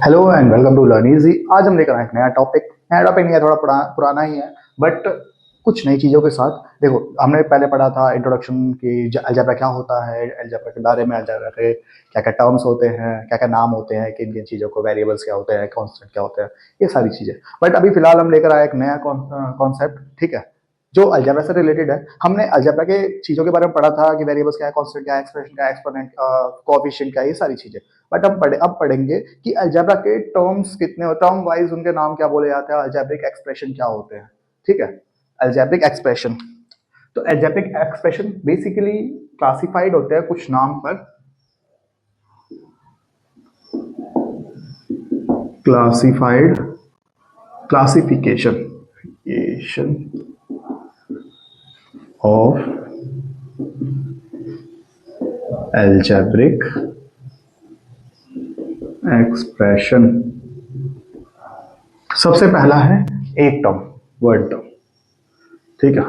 Hello and welcome to learn easy. आज हम लेकर आए एक नया टॉपिक। नहीं है, थोड़ा पुराना ही है, बट कुछ नई चीज़ों के साथ। देखो, हमने पहले पढ़ा था इंट्रोडक्शन की अलजेब्रा क्या होता है, अलजेब्रा के बारे में, अलजेब्रा के क्या क्या टर्म्स होते हैं, क्या क्या नाम होते हैं, किन किन चीज़ों को, वेरिएबल्स क्या होते हैं, कॉन्स्टेंट क्या होते हैं, ये सारी चीज़ें। बट अभी फिलहाल हम लेकर आए एक नया कॉन्सेप्ट, ठीक है, जो अलजेब्रा से रिलेटेड है। हमने अलजेब्रा के चीज़ों के बारे में पढ़ा था कि वेरिएबल्स क्या है, कॉन्स्टेंट क्या है, एक्सप्रेशन क्या है, एक्सपोनेंट, कोएफिशिएंट क्या है, ये सारी चीज़ें। बट अब पढ़ेंगे कि अलजेब्रा के टर्म्स कितने होते हैं, टर्म वाइज उनके नाम क्या बोले जाते हैं, अलजेब्रिक एक्सप्रेशन क्या होते हैं, ठीक है। अलजेब्रिक एक्सप्रेशन, तो अलजेब्रिक एक्सप्रेशन बेसिकली क्लासिफाइड होते हैं कुछ नाम पर। Classified, classification of algebraic expression. सबसे पहला है एक टर्म, वर्ड टर्म, ठीक है,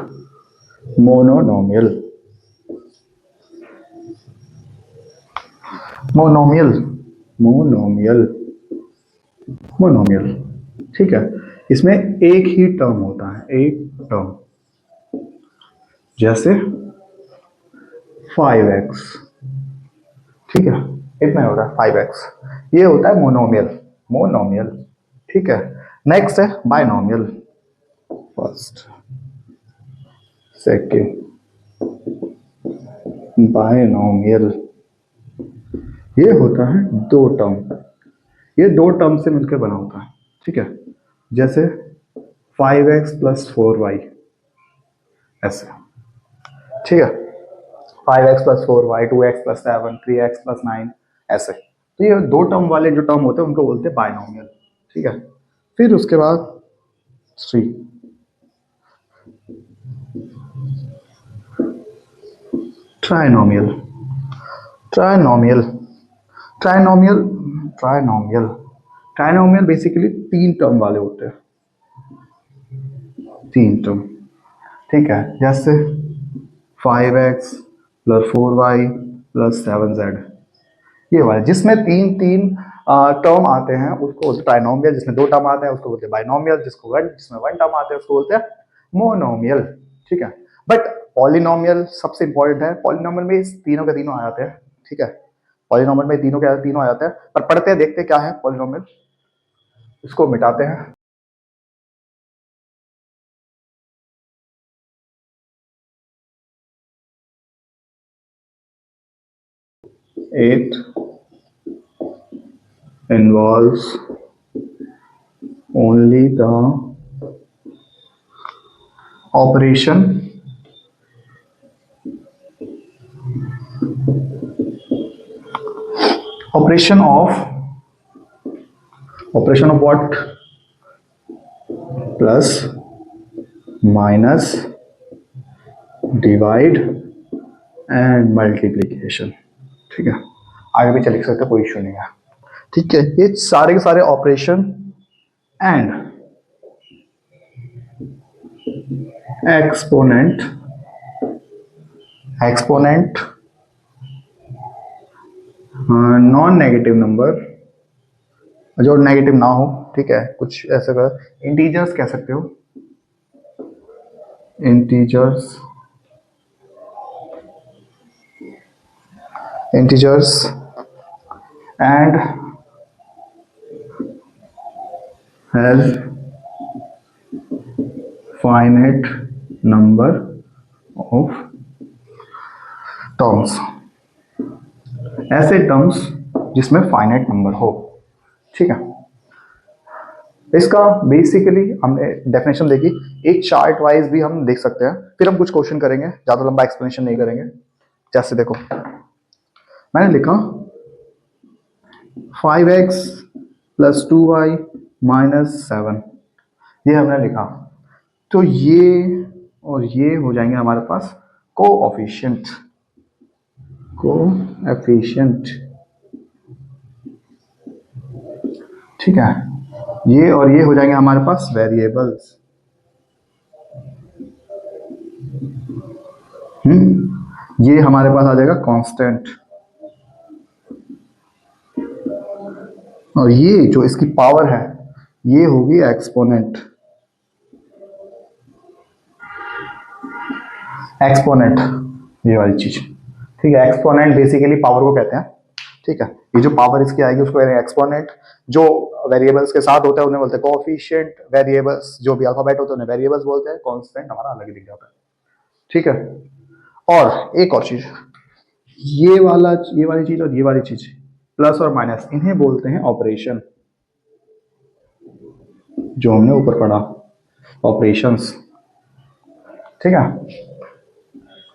मोनोनोमियल। मोनोमियल, मोनोमियल, मोनोमियल, ठीक है। इसमें एक ही टर्म होता है, एक टर्म, जैसे 5x, ठीक है, इतना ही होता है 5x। ये होता है मोनोमियल, मोनोमियल, ठीक है। नेक्स्ट है बायनोमियल, फर्स्ट, सेकेंड, बायनोमियल। ये होता है दो टर्म, ये दो टर्म से मिलकर बना होता है, ठीक है। जैसे 5x प्लस 4y, ऐसे, ठीक है। 5x plus 4y, 2x plus 7, 3x plus 9, ऐसे। तो ये दो टर्म वाले जो टर्म होते हैं उनको बोलते हैं बायनोमियल, ठीक है। फिर उसके बाद 3, trinomial, trinomial, trinomial, trinomial, trinomial basically तीन टर्म वाले होते हैं, तीन टर्म, ठीक है। जैसे 5x plus 4y plus 7z, ये वाला जिसमें तीन तीन टर्म आते हैं उसको बोलते हैं ट्राइनोमियल। जिसमें दो टर्म आते हैं उसको बोलते हैं बाइनोमियल। जिसमें वन टर्म आते हैं उसको बोलते हैं मोनोमियल, ठीक है। बट पॉलिनोमियल सबसे इंपॉर्टेंट है। पॉलिनोमियल में तीनों के तीनों आ जाते हैं, ठीक है। पॉलिनोमियल में तीनों के तीनों आ जाते हैं, पर पढ़ते हैं, देखते क्या है पॉलिनोमियल, इसको मिटाते हैं। 8 involves only the operation operation of operation of what? Plus, minus, divide and multiplication, ठीक है। आगे भी चल सकते, कोई इश्यू नहीं है, ठीक है। ये सारे के सारे operation and exponent, exponent non negative number, जो नेगेटिव ना हो, ठीक है। कुछ ऐसे कर इंटीजर्स कह सकते हो, integers, integers and has finite number of terms, ऐसे टर्म्स जिसमें फाइनाइट नंबर हो, ठीक है। इसका बेसिकली हमने डेफिनेशन देखी, एक चार्ट वाइज भी हम देख सकते हैं। फिर हम कुछ क्वेश्चन करेंगे, ज्यादा लंबा एक्सप्लेनेशन नहीं करेंगे। जैसे देखो, मैंने लिखा 5x प्लस 2y माइनस 7, ये हमने लिखा। तो ये और ये हो जाएंगे हमारे पास कोएफिशिएंट, कोएफिशिएंट, ठीक है। ये और ये हो जाएंगे हमारे पास वेरिएबल्स, ये हमारे पास आ जाएगा कांस्टेंट, और ये जो इसकी पावर है ये होगी एक्सपोनेंट। एक्सपोनेंट ये वाली चीज, ठीक है। एक्सपोनेंट बेसिकली पावर को कहते हैं, ठीक है। ये जो पावर इसकी आएगी उसको कहते हैं एक्सपोनेंट। जो वेरिएबल्स के साथ होता है उन्हें बोलते हैं कोएफिशिएंट। वेरिएबल्स जो भी अल्फाबेट होते हैं उन्हें वेरिएबल्स बोलते हैं। कांस्टेंट हमारा अलग ही दिख जाता है, ठीक है। और एक और चीज, ये वाली चीज और ये वाली चीज, प्लस और माइनस, इन्हें बोलते हैं ऑपरेशन। जो हमने ऊपर पढ़ा ऑपरेशंस, ठीक है।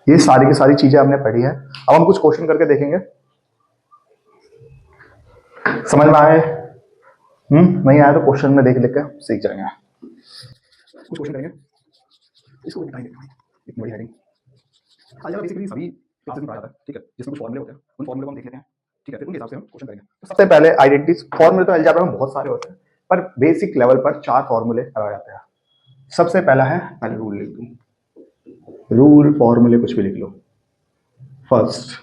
ये सारी की सारी चीजें हमने पढ़ी है। अब हम कुछ क्वेश्चन करके देखेंगे, समझ में आए? नहीं आया तो क्वेश्चन में देख लिख के सीख जाएंगे। कुछ क्वेश्चन करेंगे, इसको बताएंगे इतनी बड़ी हेडिंग। अलजेब्रा बेसिकली सभी क्लासेस में पढ़ा जाता है, ठीक है, जिसमें कुछ फॉर्मूले होते हैं, उन फॉर्मूले को हम देख लेते हैं, ठीक है, फिर उनके हिसाब से हम क्वेश्चन करेंगे। तो सबसे पहले आइडेंटिटीज। फॉर्मूले तो अलजेब्रा में बहुत सारे होते हैं, पर बेसिक लेवल पर 4 फॉर्मूले लगाए जाते हैं। सबसे पहला है, पहले रूल लिख दूं, रूल फॉर्मूले कुछ भी लिख लो। फर्स्ट,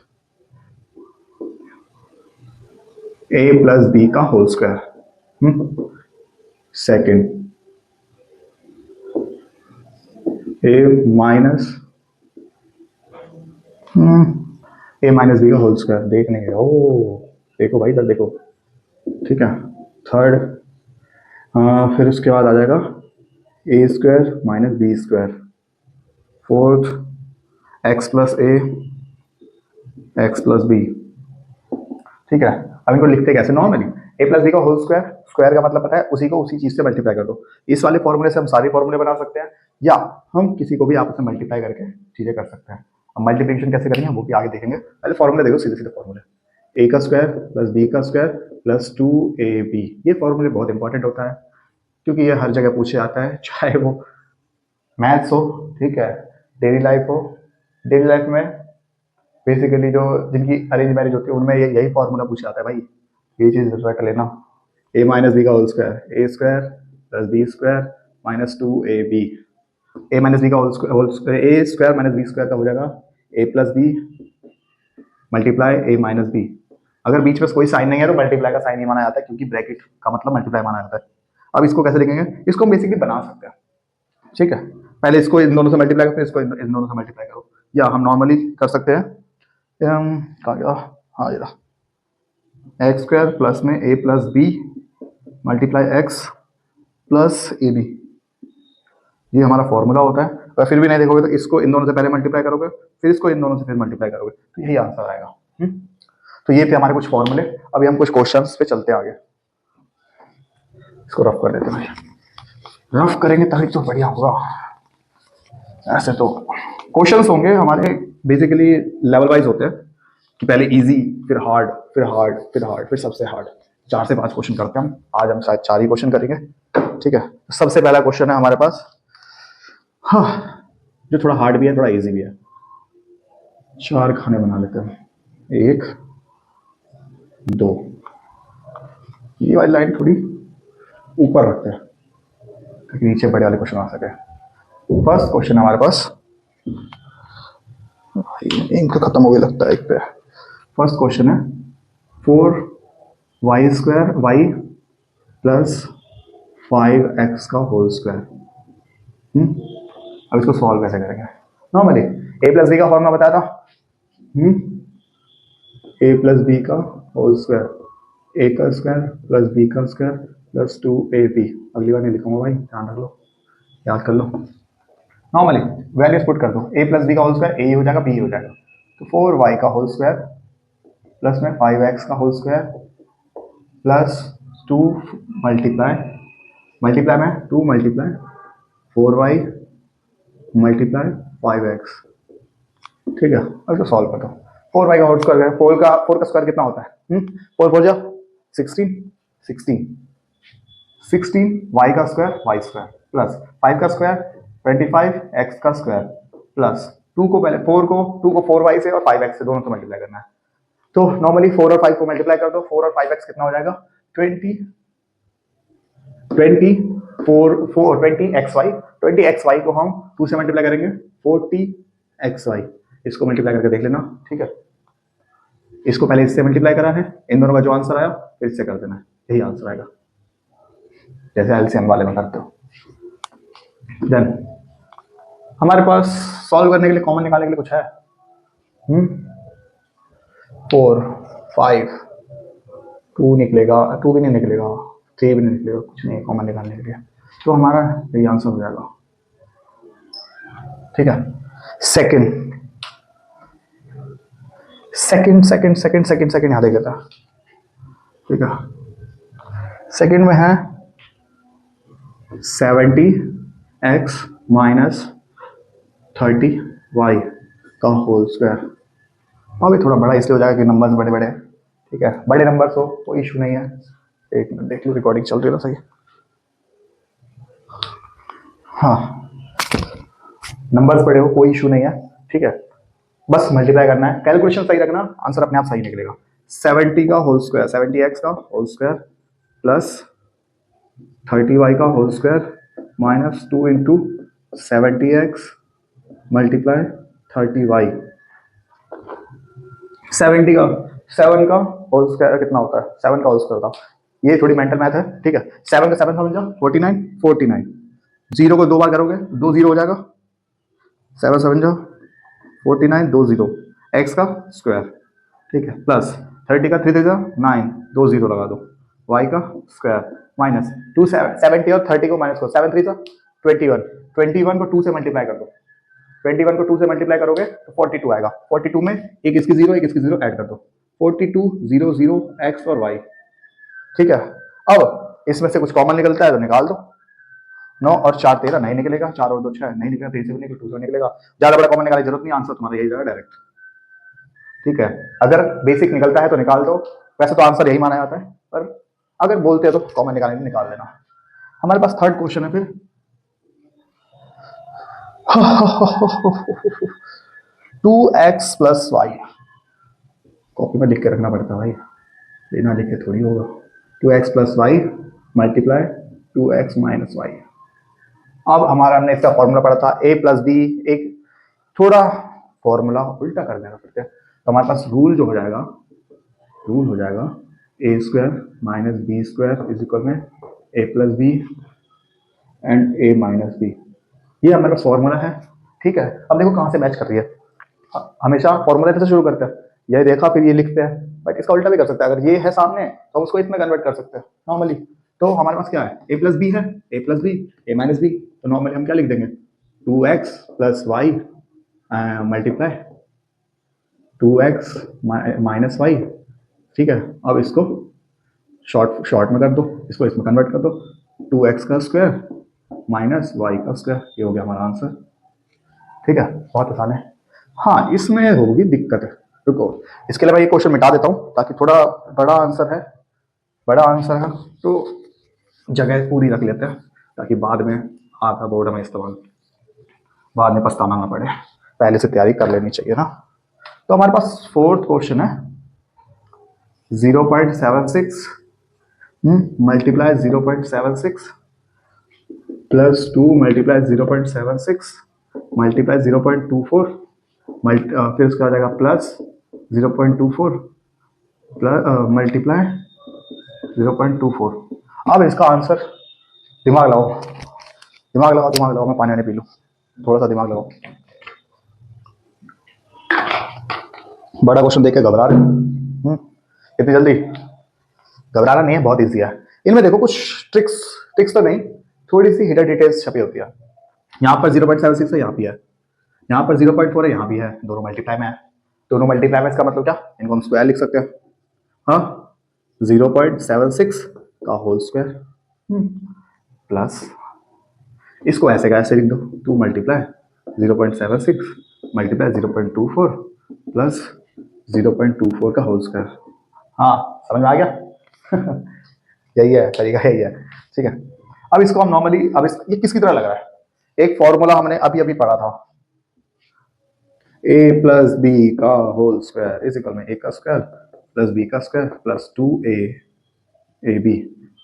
a प्लस बी का whole square. Second, a minus B का होल स्क्वायर। देख नहीं, ओ देखो भाई इधर देखो, ठीक है। थर्ड, फिर उसके बाद आ जाएगा A square minus B square. Fourth, X plus A X plus B, ठीक है। अब इनको लिखते कैसे? नॉर्मली ए प्लस बी का होल स्क्वायर, स्क्वायर का मतलब पता है, उसी को उसी चीज से मल्टीप्लाई कर दो। इस वाले फॉर्मूले से हम सारे फॉर्मूले बना सकते हैं, या हम किसी को भी आपस में मल्टीप्लाई करके चीजें कर सकते हैं। अब मल्टीप्लिकेशन कैसे करेंगे वो भी आगे देखेंगे, पहले फॉर्मूले देखो, सीधे सीधे फॉर्मूले। ए का स्क्वायर प्लस बी का स्क्वायर प्लस 2ab। ये फॉर्मूले बहुत इंपॉर्टेंट होता है क्योंकि ये हर जगह पूछे जाता है, चाहे वो मैथ्स हो, ठीक है, डेली लाइफ हो। डेली लाइफ में बेसिकली जो जिनकी अरेंज मैरिज होती है उनमें यही फॉर्मूला पूछा जाता है भाई, ये चीज रट लेना। ए माइनस बी का whole square, A square plus B square minus 2ab। A minus B का whole square, A square minus B square का हो जाएगा A plus B multiply A minus B. अगर बीच में कोई साइन नहीं है तो मल्टीप्लाई का साइन नहीं माना जाता है, क्योंकि ब्रैकेट का मतलब मल्टीप्लाई माना जाता है। अब इसको कैसे लिखेंगे? इसको हम बेसिकली बना सकते हैं, ठीक है। पहले इसको इन दोनों से मल्टीप्लाई करो, फिर इसको इन दोनों से मल्टीप्लाई करो, या हम नॉर्मली कर सकते हैं। कहाँ गया? हाँ ये रहा, एक्स स्क्वायर प्लस में A plus B multiply X plus A B. ये हमारा फॉर्मूला होता है। अगर फिर भी नहीं देखोगे तो इसको इन दोनों से पहले मल्टीप्लाई करोगे, फिर इसको इन दोनों से फिर मल्टीप्लाई करोगे, तो यही आंसर आएगा। तो ये थे हमारे कुछ फॉर्मूले। अभी हम कुछ क्वेश्चंस पे चलते हैं आगे। इसको रफ कर देते हैं, रफ करेंगे तभी तो बढ़िया होगा। ऐसे तो क्वेश्चंस होंगे हमारे बेसिकली लेवल वाइज होते हैं, कि पहले इजी, फिर हार्ड, फिर हार्ड, फिर हार्ड, फिर सबसे हार्ड। 4 से 5 क्वेश्चन करते हैं हम आज। हम शायद 4 ही क्वेश्चन करेंगे, ठीक है। सबसे पहला क्वेश्चन है हमारे पास, हाँ, जो थोड़ा हार्ड भी है थोड़ा इजी भी है। 4 खाने बना लेते हैं, 1 2। ये वाली लाइन थोड़ी ऊपर रखते हैं ताकि नीचे बड़े वाले क्वेश्चन आ सके। फर्स्ट क्वेश्चन हमारे पास, इंक खत्म हो गई लगता है एक पे। फर्स्ट क्वेश्चन है 4y square Y plus 5x का होल स्क्वायर। अब इसको सॉल्व कैसे करेंगे? नॉर्मली ए प्लस बी का फॉर्मूला बताया था, ए प्लस बी का होल स्क्वायर, ए का स्क्वायर प्लस बी का स्क्वायर प्लस 2ab। अगली बार नहीं लिखूंगा भाई, ध्यान रख लो, याद कर लो। नॉर्मली वैल्यूज पुट कर दो, ए प्लस बी का होल स्क्वायर ए हो जाएगा बी हो जाएगा, तो 4y का होल स्क्वायर प्लस में 5x का होल स्क्वायर प्लस 2 मल्टीप्लाई में 2 मल्टीप्लाई 4y मल्टीप्लाई 5x, ठीक है। अब इसको सॉल्व कर दो। 4y का होल स्क्वायर, 4 का स्क्वायर कितना होता है? 4 4 जा 16 16 16 y का स्क्वायर y स्क्वायर प्लस 5 का स्क्वायर 25 x का स्क्वायर प्लस 2 को पहले 4 को 4y से और 5x से दोनों से मल्टीप्लाई करना है। तो नॉर्मली 4 और 5 को मल्टीप्लाई कर दो, 4 और 5x कितना हो जाएगा? 20xy को हम 2 से मल्टीप्लाई करेंगे 40xy। इसको मल्टीप्लाई करके देख लेना, ठीक है। इसको पहले इससे मल्टीप्लाई करा है, इन दोनों का जो आंसर आया फिर इससे कर देना है, यही आंसर आएगा, जैसे एलसीएम वाले में करते हो। देन हमारे पास सॉल्व करने के लिए, कॉमन निकालने के लिए कुछ है? 4 5 2 निकलेगा, 2 भी नहीं निकलेगा, 3 भी नहीं निकलेगा, कुछ नहीं कॉमन निकालने के लिए, तो हमारा यही आंसर हो जाएगा। ठीक है, second second second second second second यहां देखेगा। ठीक है, सेकंड में है 70x माइनस 30y का होल स्क्वायर। अभी थोड़ा बड़ा इसलिए हो जाएगा कि नंबर्स बड़े बड़े हैं। ठीक है, बड़े नंबर्स हो कोई इशू नहीं है। एक मिनट देख लो, रिकॉर्डिंग चल रही है ना सही? हाँ, नंबर्स बड़े हो कोई इशू नहीं है। ठीक है, बस मल्टीप्लाई करना है, कैलकुलेशन सही रखना, आंसर अपने आप सही निकलेगा। 70 का होल स्क्वायर, 70x का होल स्क्वायर प्लस 30y का whole square minus 2 into 70x multiply 30y। 70 का 7 का होल स्क्वायर कितना होता है? 7 का होल स्क्वायर होता है, ये थोड़ी मेंटल मैथ है। ठीक है, 7 का 7 समझो 49 49, जीरो को 2 बार करोगे 2 0 हो जाएगा, 7 समझो 49 2 0, x का स्क्वायर। ठीक है, प्लस 30 का 3 3 9, 2 0 लगा दो, y का स्क्वायर माइनस 2 70 और 30 को माइनस करो, 7 3 21, 21 को 2 से मल्टीप्लाई कर दो, 21 को 2 से मल्टीप्लाई करोगे तो 42 आएगा, 42 में एक इसकी जीरो ऐड कर दो, 42 0 0 x और y। ठीक है, अब इसमें से कुछ कॉमन निकलता है तो निकाल दो, 9 और 4 13 नहीं निकलेगा, 4 और 2 6 नहीं निकलेगा, 3 से भी निकलेगा, 2 से निकलेगा, ज्यादा बड़ा कॉमन निकालने की जरूरत नहीं, आंसर तुम्हारा यही जाएगा डायरेक्ट। ठीक है, अगर बेसिक निकलता है तो निकाल दो, वैसे तो आंसर यही माना जाता है, पर अगर बोलते हैं तो कॉमन निकालने निकाल लेना। हमारे पास थर्ड क्वेश्चन है फिर 2x प्लस वाई, कॉपी में लिख के रखना पड़ता है भाई, बिना लिखे थोड़ी होगा। 2x plus Y multiply 2x minus Y. अब हमारा हमने इसका फॉर्मूला पढ़ा था a प्लस बी, एक थोड़ा फॉर्मूला उल्टा कर देना पड़ता है, तो हमारे पास रूल जो हो जाएगा, रूल हो जाएगा A square minus B square is equal में A plus B and A minus B, ये हमारा फॉर्मूला है। ठीक है, अब देखो कहाँ से मैच कर रही है, हमेशा फॉर्मूला से शुरू करते हैं, ये देखा फिर ये लिखते हैं, बट इसका उल्टा भी कर सकते हैं, अगर ये है सामने तो उसको इसमें कन्वर्ट कर सकते हैं नॉर्मली। तो हमारे पास क्या है, ए प्लस बी है, A plus B A minus B, तो नॉर्मली हम क्या लिख देंगे 2x plus Y multiply 2x minus Y. ठीक है, अब इसको शॉर्ट में कर दो, इसको इसमें कन्वर्ट कर दो, 2x का स्क्वायर माइनस वाई का स्क्वायर, ये हो गया हमारा आंसर। ठीक है, बहुत आसान है। हाँ, इसमें होगी दिक्कत, रुको इसके लिए मैं ये क्वेश्चन मिटा देता हूँ ताकि थोड़ा बड़ा आंसर है, बड़ा आंसर है तो जगह पूरी रख लेते हैं, ताकि बाद में आधा बोर्ड में इस्तेमाल, बाद में पछताना ना पड़े, पहले से तैयारी कर लेनी चाहिए ना। तो हमारे पास फोर्थ क्वेश्चन है 0.76 मल्टीप्लाई 0.76 प्लस 2 मल्टीप्लाई 0.76 मल्टीप्लाई 0.24 फिर उसका आ जाएगा प्लस 0.24 प्लस मल्टीप्लाई 0.24। अब इसका आंसर, दिमाग लगाओ दिमाग लगाओ दिमाग लगाओ, मैं पानी वानी पी लूँ, थोड़ा सा दिमाग लगाओ। बड़ा क्वेश्चन देख के घबरा रहे इतनी जल्दी? घबराना नहीं है, बहुत ईजी है। इनमें देखो कुछ ट्रिक्स तो नहीं, थोड़ी सी हिडन डिटेल्स छपी होती है। यहाँ पर 0.76 है, यहाँ भी है, यहाँ पर 0.4 है, यहाँ भी है, दोनों मल्टीप्लाई में है, दोनों मल्टीप्लाई में, इसका मतलब क्या, इनको हम स्क्वायर लिख सकते हैं। हाँ, 0.76 का होल स्क्वायर प्लस इसको ऐसे का ऐसे लिख दो, 2 मल्टीप्लाई 0.76 मल्टीप्लाई 0.24 प्लस 0.24 का होल स्क्वायर। हाँ, समझ में आ गया? यही है तरीका, यही है। ठीक है, अब इसको हम नॉर्मली, अब ये किसकी तरह लग रहा है, एक फॉर्मूला हमने अभी अभी पढ़ा था, a प्लस बी का होल स्क्वायर इज इक्वल में a का स्क्वायर प्लस b का स्क्वायर प्लस 2a ab।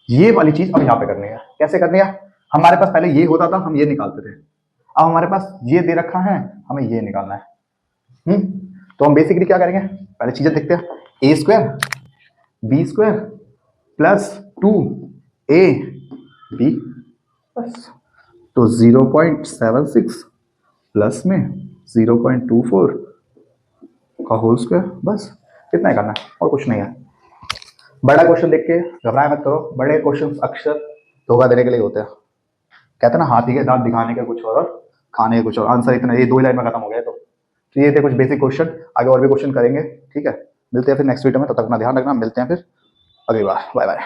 ये वाली चीज अब यहाँ पे करनी है। कैसे करनी है, हमारे पास पहले ये होता था, हम ये निकालते थे, अब हमारे पास ये दे रखा है, हमें ये निकालना है। तो हम बेसिकली क्या करेंगे, पहले चीजें देखते हैं, a square B square plus two A B, बस। तो 0.76 प्लस में 0.24 का होल स्क्वायर, बस इतना ही करना है और कुछ नहीं है। बड़ा क्वेश्चन देख के घबराए मत करो, बड़े क्वेश्चन अक्सर धोखा देने के लिए होते हैं। कहते हैं ना, हाथी के दांत दिखाने के कुछ और खाने के कुछ और। आंसर इतना, ये 2 ही लाइन में खत्म हो गया। तो ये थे कुछ बेसिक क्वेश्चन, आगे और भी क्वेश्चन करेंगे, ठीक है। मिलते हैं फिर नेक्स्ट वीडियो में, तब तक अपना ध्यान रखना। मिलते हैं फिर अगली बार, बाय बाय।